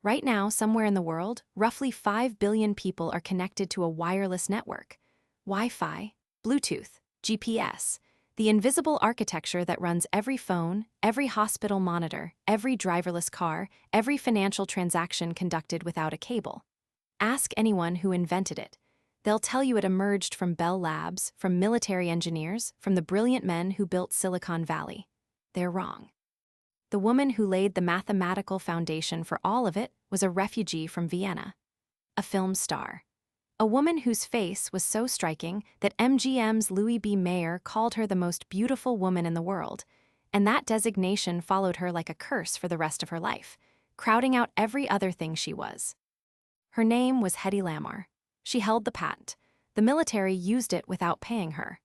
Right now, somewhere in the world, roughly 5 billion people are connected to a wireless network. Wi-Fi, Bluetooth, GPS, the invisible architecture that runs every phone, every hospital monitor, every driverless car, every financial transaction conducted without a cable. Ask anyone who invented it. They'll tell you it emerged from Bell Labs, from military engineers, from the brilliant men who built Silicon Valley. They're wrong. The woman who laid the mathematical foundation for all of it was a refugee from Vienna, a film star. A woman whose face was so striking that MGM's Louis B. Mayer called her the most beautiful woman in the world, and that designation followed her like a curse for the rest of her life, crowding out every other thing she was. Her name was Hedy Lamarr. She held the patent. The military used it without paying her.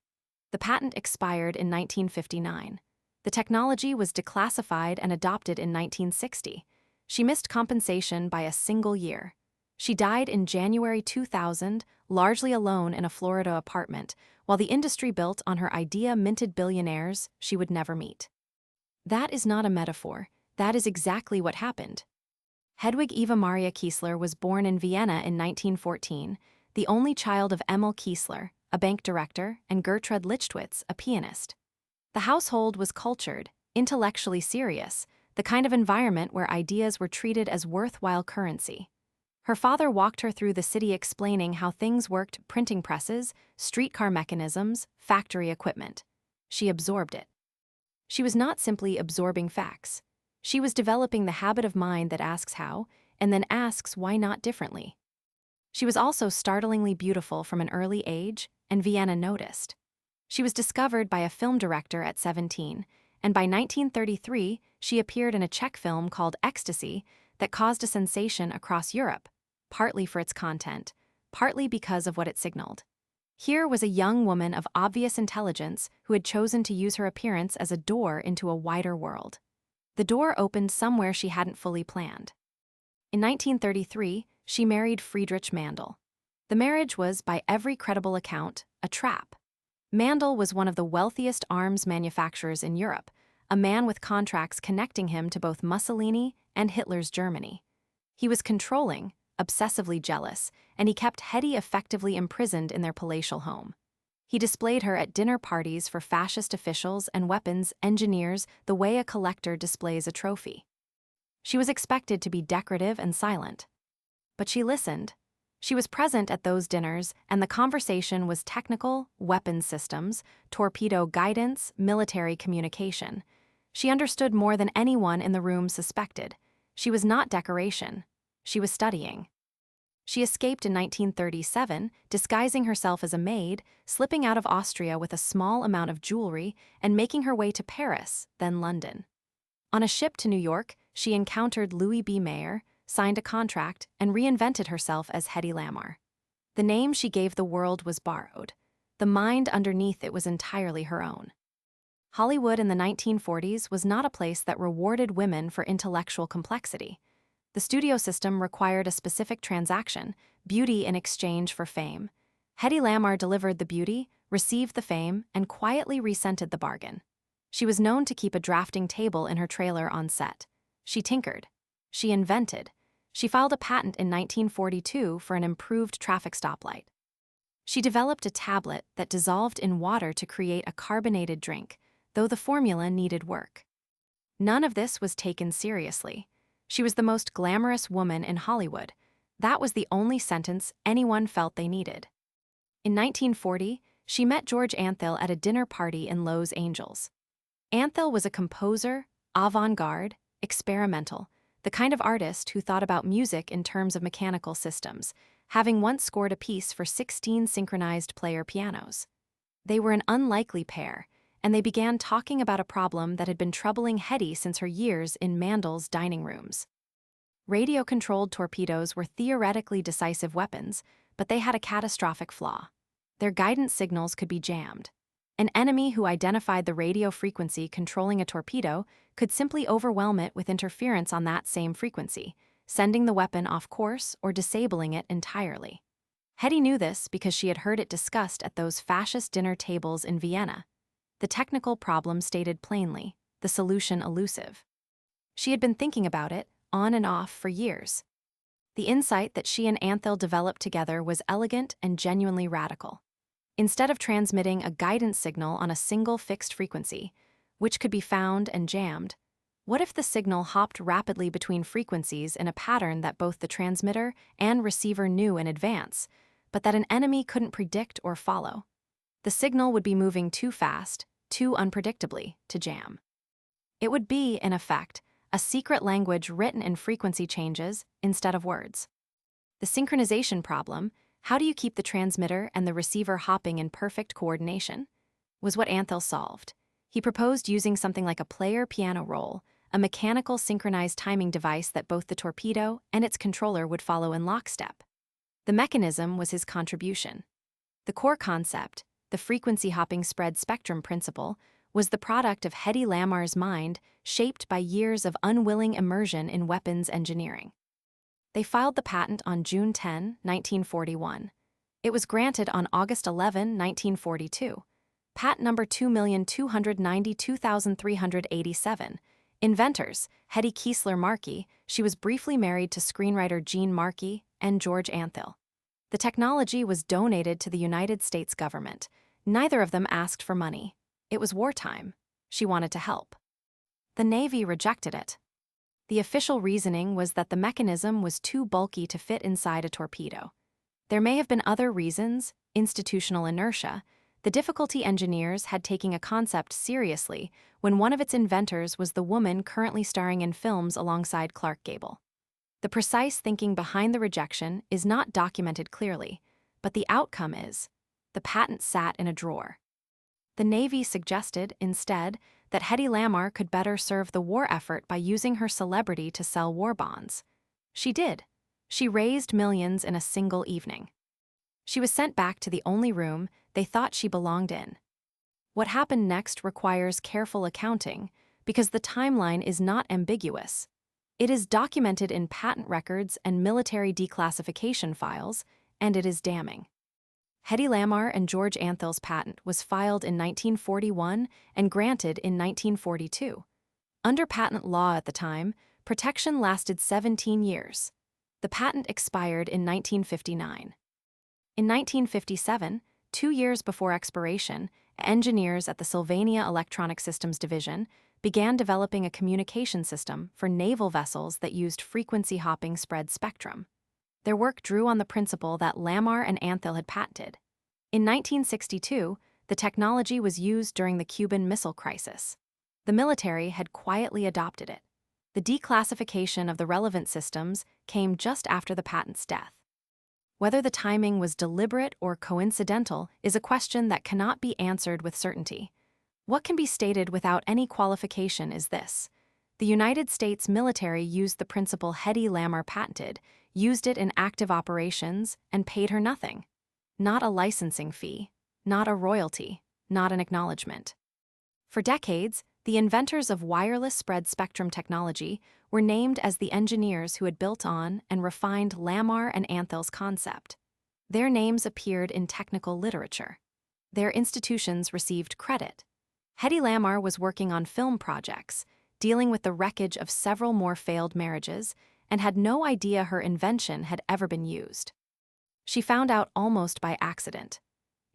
The patent expired in 1959. The technology was declassified and adopted in 1960. She missed compensation by a single year. She died in January 2000, largely alone in a Florida apartment, while the industry built on her idea minted billionaires she would never meet. That is not a metaphor. That is exactly what happened. Hedwig Eva Maria Kiesler was born in Vienna in 1914, the only child of Emil Kiesler, a bank director, and Gertrude Lichtwitz, a pianist. The household was cultured, intellectually serious, the kind of environment where ideas were treated as worthwhile currency. Her father walked her through the city explaining how things worked: printing presses, streetcar mechanisms, factory equipment. She absorbed it. She was not simply absorbing facts. She was developing the habit of mind that asks how, and then asks why not differently. She was also startlingly beautiful from an early age, and Vienna noticed. She was discovered by a film director at 17, and by 1933, she appeared in a Czech film called Ecstasy that caused a sensation across Europe, partly for its content, partly because of what it signaled. Here was a young woman of obvious intelligence who had chosen to use her appearance as a door into a wider world. The door opened somewhere she hadn't fully planned. In 1933, she married Friedrich Mandl. The marriage was, by every credible account, a trap. Mandl was one of the wealthiest arms manufacturers in Europe, a man with contracts connecting him to both Mussolini and Hitler's Germany. He was controlling, obsessively jealous, and he kept Hedy effectively imprisoned in their palatial home. He displayed her at dinner parties for fascist officials and weapons engineers the way a collector displays a trophy. She was expected to be decorative and silent. But she listened. She was present at those dinners, and the conversation was technical, weapons systems, torpedo guidance, military communication. She understood more than anyone in the room suspected. She was not decoration. She was studying. She escaped in 1937, disguising herself as a maid, slipping out of Austria with a small amount of jewelry, and making her way to Paris, then London. On a ship to New York, she encountered Louis B. Mayer, signed a contract, and reinvented herself as Hedy Lamarr. The name she gave the world was borrowed. The mind underneath it was entirely her own. Hollywood in the 1940s was not a place that rewarded women for intellectual complexity. The studio system required a specific transaction: beauty in exchange for fame. Hedy Lamarr delivered the beauty, received the fame, and quietly resented the bargain. She was known to keep a drafting table in her trailer on set. She tinkered. She invented. She filed a patent in 1942 for an improved traffic stoplight. She developed a tablet that dissolved in water to create a carbonated drink, though the formula needed work. None of this was taken seriously. She was the most glamorous woman in Hollywood. That was the only sentence anyone felt they needed. In 1940, she met George Antheil at a dinner party in Los Angeles. Antheil was a composer, avant-garde, experimental, the kind of artist who thought about music in terms of mechanical systems, having once scored a piece for 16 synchronized player pianos. They were an unlikely pair, and they began talking about a problem that had been troubling Hedy since her years in Mandl's dining rooms. Radio-controlled torpedoes were theoretically decisive weapons, but they had a catastrophic flaw. Their guidance signals could be jammed. An enemy who identified the radio frequency controlling a torpedo could simply overwhelm it with interference on that same frequency, sending the weapon off course or disabling it entirely. Hedy knew this because she had heard it discussed at those fascist dinner tables in Vienna. The technical problem stated plainly, the solution elusive. She had been thinking about it, on and off for years. The insight that she and Anthil developed together was elegant and genuinely radical. Instead of transmitting a guidance signal on a single fixed frequency, which could be found and jammed, what if the signal hopped rapidly between frequencies in a pattern that both the transmitter and receiver knew in advance, but that an enemy couldn't predict or follow? The signal would be moving too fast, too unpredictably, to jam. It would be, in effect, a secret language written in frequency changes instead of words. The synchronization problem, how do you keep the transmitter and the receiver hopping in perfect coordination, was what Anthil solved. He proposed using something like a player-piano roll, a mechanical synchronized timing device that both the torpedo and its controller would follow in lockstep. The mechanism was his contribution. The core concept, the frequency-hopping spread spectrum principle, was the product of Hedy Lamarr's mind, shaped by years of unwilling immersion in weapons engineering. They filed the patent on June 10, 1941. It was granted on August 11, 1942. Patent number 2,292,387. Inventors, Hedy Lamarr. She was briefly married to screenwriter Gene Markey and George Anthil. The technology was donated to the United States government. Neither of them asked for money. It was wartime. She wanted to help. The Navy rejected it. The official reasoning was that the mechanism was too bulky to fit inside a torpedo. There may have been other reasons: institutional inertia. The difficulty engineers had taking a concept seriously when one of its inventors was the woman currently starring in films alongside Clark Gable. The precise thinking behind the rejection is not documented clearly, but the outcome is: the patent sat in a drawer. The Navy suggested, instead, that Hedy Lamarr could better serve the war effort by using her celebrity to sell war bonds. She did. She raised millions in a single evening. She was sent back to the only room they thought she belonged in. What happened next requires careful accounting, because the timeline is not ambiguous. It is documented in patent records and military declassification files, and it is damning. Hedy Lamarr and George Anthil's patent was filed in 1941 and granted in 1942. Under patent law at the time, protection lasted 17 years. The patent expired in 1959. In 1957, 2 years before expiration, engineers at the Sylvania Electronic Systems Division began developing a communication system for naval vessels that used frequency-hopping spread spectrum. Their work drew on the principle that Lamarr and Anthil had patented. In 1962, the technology was used during the Cuban Missile Crisis. The military had quietly adopted it. The declassification of the relevant systems came just after the patent's death. Whether the timing was deliberate or coincidental is a question that cannot be answered with certainty. What can be stated without any qualification is this: the United States military used the principle Hedy Lamarr patented, used it in active operations, and paid her nothing. Not a licensing fee, not a royalty, not an acknowledgement. For decades, the inventors of wireless spread spectrum technology were named as the engineers who had built on and refined Lamarr and Anthil's concept. Their names appeared in technical literature. Their institutions received credit. Hedy Lamarr was working on film projects, dealing with the wreckage of several more failed marriages, and had no idea her invention had ever been used. She found out almost by accident.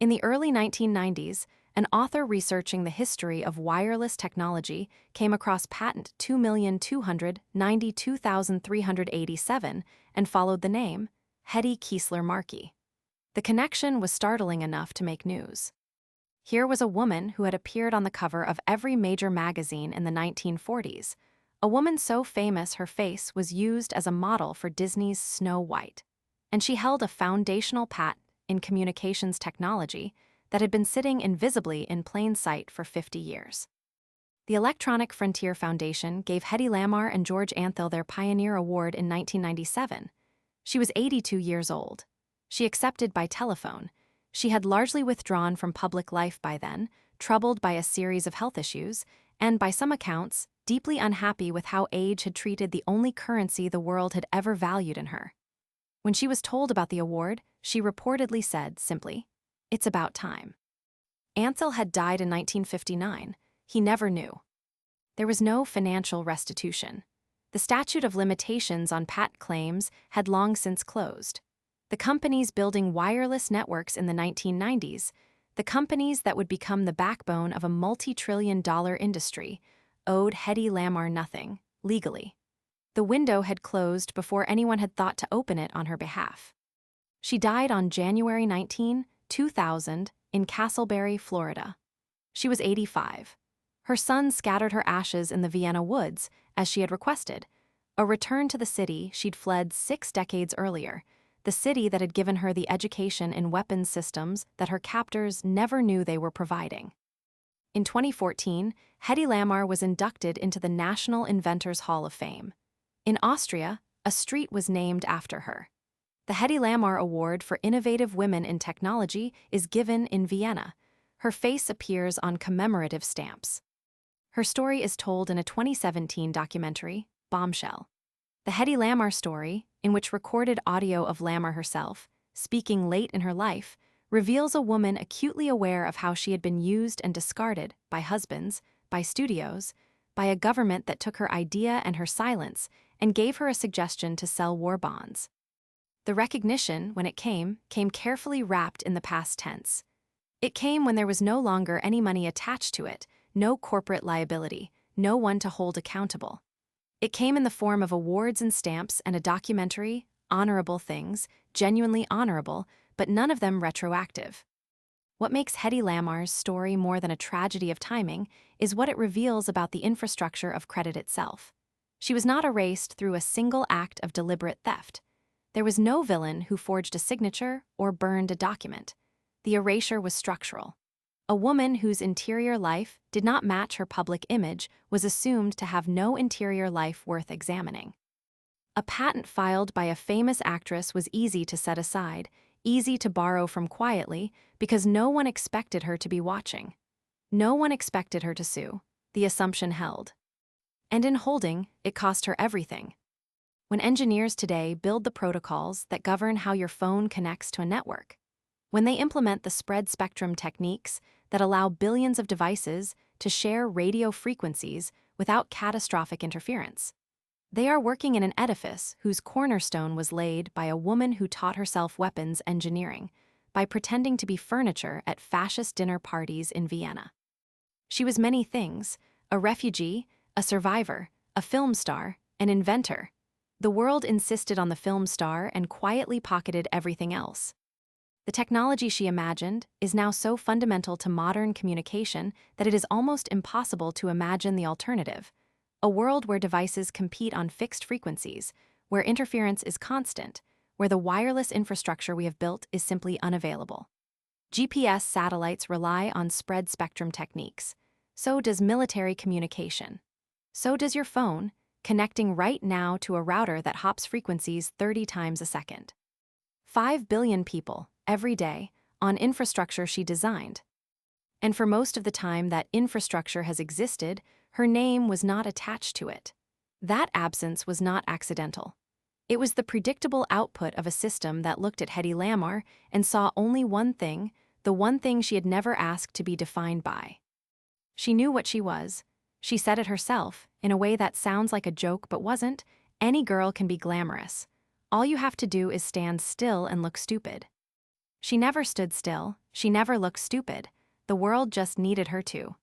In the early 1990s, an author researching the history of wireless technology came across patent 2,292,387 and followed the name Hedy Lamarr. The connection was startling enough to make news. Here was a woman who had appeared on the cover of every major magazine in the 1940s, a woman so famous her face was used as a model for Disney's Snow White. And she held a foundational patent in communications technology that had been sitting invisibly in plain sight for 50 years. The Electronic Frontier Foundation gave Hedy Lamarr and George Anthil their Pioneer Award in 1997. She was 82 years old. She accepted by telephone. She had largely withdrawn from public life by then, troubled by a series of health issues, and by some accounts, deeply unhappy with how age had treated the only currency the world had ever valued in her. When she was told about the award, she reportedly said simply, "It's about time." Anthil had died in 1959. He never knew. There was no financial restitution. The statute of limitations on patent claims had long since closed. The companies building wireless networks in the 1990s, the companies that would become the backbone of a multi-trillion-dollar industry, owed Hedy Lamarr nothing, legally. The window had closed before anyone had thought to open it on her behalf. She died on January 19, 2000, in Castleberry, Florida. She was 85. Her son scattered her ashes in the Vienna woods, as she had requested, a return to the city she'd fled 6 decades earlier, the city that had given her the education in weapons systems that her captors never knew they were providing. In 2014, Hedy Lamarr was inducted into the National Inventors Hall of Fame. In Austria, a street was named after her. The Hedy Lamarr Award for Innovative Women in Technology is given in Vienna. Her face appears on commemorative stamps. Her story is told in a 2017 documentary, Bombshell. The Hedy Lamarr story, in which recorded audio of Lamarr herself, speaking late in her life, reveals a woman acutely aware of how she had been used and discarded by husbands, by studios, by a government that took her idea and her silence and gave her a suggestion to sell war bonds. The recognition, when it came carefully wrapped in the past tense. It came when there was no longer any money attached to it, no corporate liability, no one to hold accountable. It came in the form of awards and stamps and a documentary, honorable things, genuinely honorable, but none of them retroactive. What makes Hedy Lamarr's story more than a tragedy of timing is what it reveals about the infrastructure of credit itself. She was not erased through a single act of deliberate theft. There was no villain who forged a signature or burned a document. The erasure was structural. A woman whose interior life did not match her public image was assumed to have no interior life worth examining. A patent filed by a famous actress was easy to set aside, easy to borrow from quietly, because no one expected her to be watching. No one expected her to sue. The assumption held. And in holding, it cost her everything. When engineers today build the protocols that govern how your phone connects to a network, when they implement the spread spectrum techniques that allow billions of devices to share radio frequencies without catastrophic interference, they are working in an edifice whose cornerstone was laid by a woman who taught herself weapons engineering by pretending to be furniture at fascist dinner parties in Vienna. She was many things: a refugee, a survivor, a film star, an inventor. The world insisted on the film star and quietly pocketed everything else. The technology she imagined is now so fundamental to modern communication that it is almost impossible to imagine the alternative: a world where devices compete on fixed frequencies, where interference is constant, where the wireless infrastructure we have built is simply unavailable. GPS satellites rely on spread spectrum techniques. So does military communication. So does your phone, connecting right now to a router that hops frequencies 30 times a second. 5 billion people, every day, on infrastructure she designed. And for most of the time that infrastructure has existed, her name was not attached to it. That absence was not accidental. It was the predictable output of a system that looked at Hedy Lamarr and saw only one thing, the one thing she had never asked to be defined by. She knew what she was. She said it herself, in a way that sounds like a joke but wasn't. Any girl can be glamorous. All you have to do is stand still and look stupid. She never stood still, she never looked stupid. The world just needed her to.